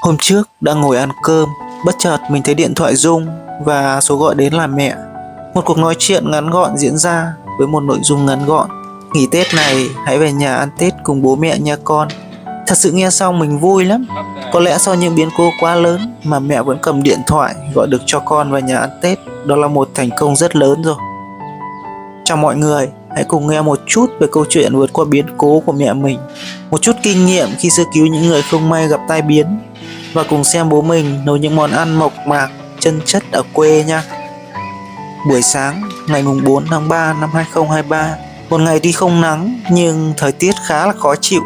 Hôm trước đang ngồi ăn cơm, bất chợt mình thấy điện thoại rung và số gọi đến là mẹ. Một cuộc nói chuyện ngắn gọn diễn ra với một nội dung ngắn gọn: nghỉ Tết này hãy về nhà ăn Tết cùng bố mẹ nha con. Thật sự nghe xong mình vui lắm. Có lẽ sau những biến cố quá lớn mà mẹ vẫn cầm điện thoại gọi được cho con về nhà ăn Tết, đó là một thành công rất lớn rồi. Chào mọi người, hãy cùng nghe một chút về câu chuyện vượt qua biến cố của mẹ mình, một chút kinh nghiệm khi sơ cứu những người không may gặp tai biến, và cùng xem bố mình nấu những món ăn mộc mạc, chân chất ở quê nha. Buổi sáng ngày mùng 4 tháng 3 năm 2023, một ngày tuy không nắng nhưng thời tiết khá là khó chịu.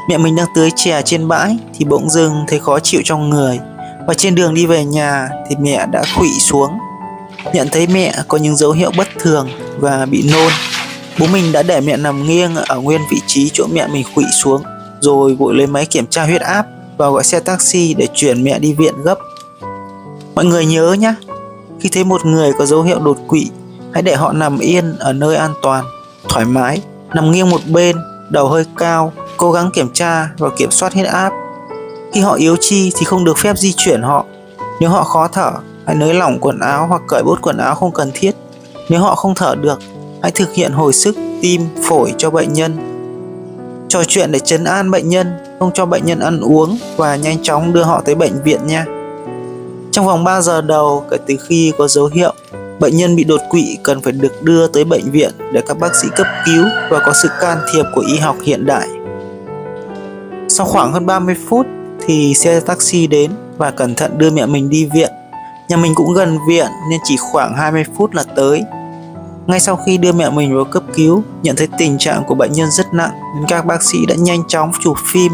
Mẹ mình đang tưới chè trên bãi thì bỗng dưng thấy khó chịu trong người, và trên đường đi về nhà thì mẹ đã khuỵu xuống. Nhận thấy mẹ có những dấu hiệu bất thường và bị nôn, bố mình đã để mẹ nằm nghiêng ở nguyên vị trí chỗ mẹ mình khuỵu xuống, rồi vội lấy máy kiểm tra huyết áp và gọi xe taxi để chuyển mẹ đi viện gấp. Mọi người nhớ nhé, khi thấy một người có dấu hiệu đột quỵ, hãy để họ nằm yên ở nơi an toàn, thoải mái, nằm nghiêng một bên, đầu hơi cao, cố gắng kiểm tra và kiểm soát huyết áp. Khi họ yếu chi thì không được phép di chuyển họ. Nếu họ khó thở, hãy nới lỏng quần áo hoặc cởi bốt quần áo không cần thiết. Nếu họ không thở được, hãy thực hiện hồi sức tim, phổi cho bệnh nhân. Trò chuyện để trấn an bệnh nhân, không cho bệnh nhân ăn uống và nhanh chóng đưa họ tới bệnh viện nha. Trong vòng 3 giờ đầu kể từ khi có dấu hiệu, bệnh nhân bị đột quỵ cần phải được đưa tới bệnh viện để các bác sĩ cấp cứu và có sự can thiệp của y học hiện đại. Sau khoảng hơn 30 phút thì xe taxi đến và cẩn thận đưa mẹ mình đi viện. Nhà mình cũng gần viện nên chỉ khoảng 20 phút là tới. Ngay sau khi đưa mẹ mình vào cấp cứu, nhận thấy tình trạng của bệnh nhân rất nặng nên các bác sĩ đã nhanh chóng chụp phim,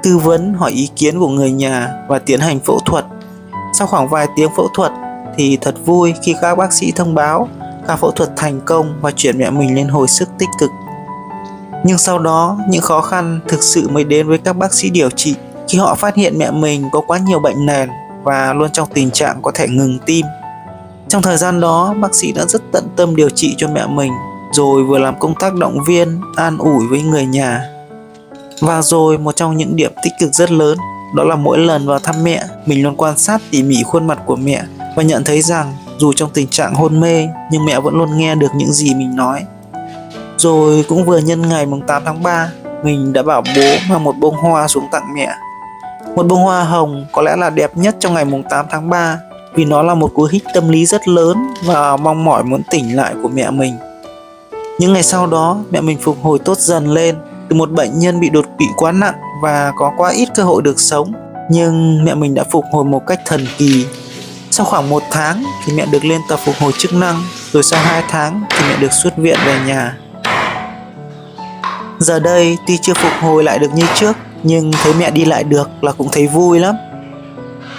tư vấn, hỏi ý kiến của người nhà và tiến hành phẫu thuật. Sau khoảng vài tiếng phẫu thuật thì thật vui khi các bác sĩ thông báo ca phẫu thuật thành công và chuyển mẹ mình lên hồi sức tích cực. Nhưng sau đó, những khó khăn thực sự mới đến với các bác sĩ điều trị khi họ phát hiện mẹ mình có quá nhiều bệnh nền và luôn trong tình trạng có thể ngừng tim. Trong thời gian đó, bác sĩ đã rất tận tâm điều trị cho mẹ mình, rồi vừa làm công tác động viên, an ủi với người nhà. Và rồi một trong những điểm tích cực rất lớn, đó là mỗi lần vào thăm mẹ, mình luôn quan sát tỉ mỉ khuôn mặt của mẹ và nhận thấy rằng dù trong tình trạng hôn mê nhưng mẹ vẫn luôn nghe được những gì mình nói. Rồi cũng vừa nhân ngày 8 tháng 3, mình đã bảo bố mang một bông hoa xuống tặng mẹ. Một bông hoa hồng có lẽ là đẹp nhất trong ngày 8 tháng 3 vì nó là một cú hích tâm lý rất lớn và mong mỏi muốn tỉnh lại của mẹ mình. Những ngày sau đó, mẹ mình phục hồi tốt dần lên từ một bệnh nhân bị đột quỵ quá nặng và có quá ít cơ hội được sống. Nhưng mẹ mình đã phục hồi một cách thần kỳ. Sau khoảng 1 tháng thì mẹ được lên tập phục hồi chức năng, rồi sau 2 tháng thì mẹ được xuất viện về nhà. Giờ đây tuy chưa phục hồi lại được như trước, nhưng thấy mẹ đi lại được là cũng thấy vui lắm.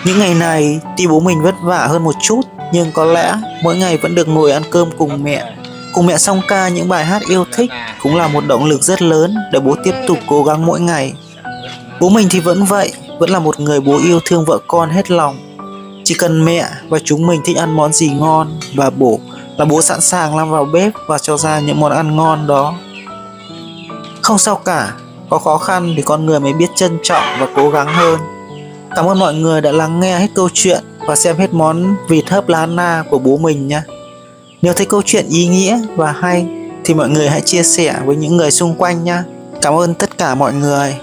Những ngày này tuy bố mình vất vả hơn một chút, nhưng có lẽ mỗi ngày vẫn được ngồi ăn cơm cùng mẹ song ca những bài hát yêu thích cũng là một động lực rất lớn để bố tiếp tục cố gắng mỗi ngày. Bố mình thì vẫn vậy, vẫn là một người bố yêu thương vợ con hết lòng. Chỉ cần mẹ và chúng mình thích ăn món gì ngon và bổ là bố sẵn sàng lao vào bếp và cho ra những món ăn ngon đó. Không sao cả, có khó khăn thì con người mới biết trân trọng và cố gắng hơn. Cảm ơn mọi người đã lắng nghe hết câu chuyện và xem hết món vịt hấp lá na của bố mình nha. Nếu thấy câu chuyện ý nghĩa và hay thì mọi người hãy chia sẻ với những người xung quanh nha. Cảm ơn tất cả mọi người.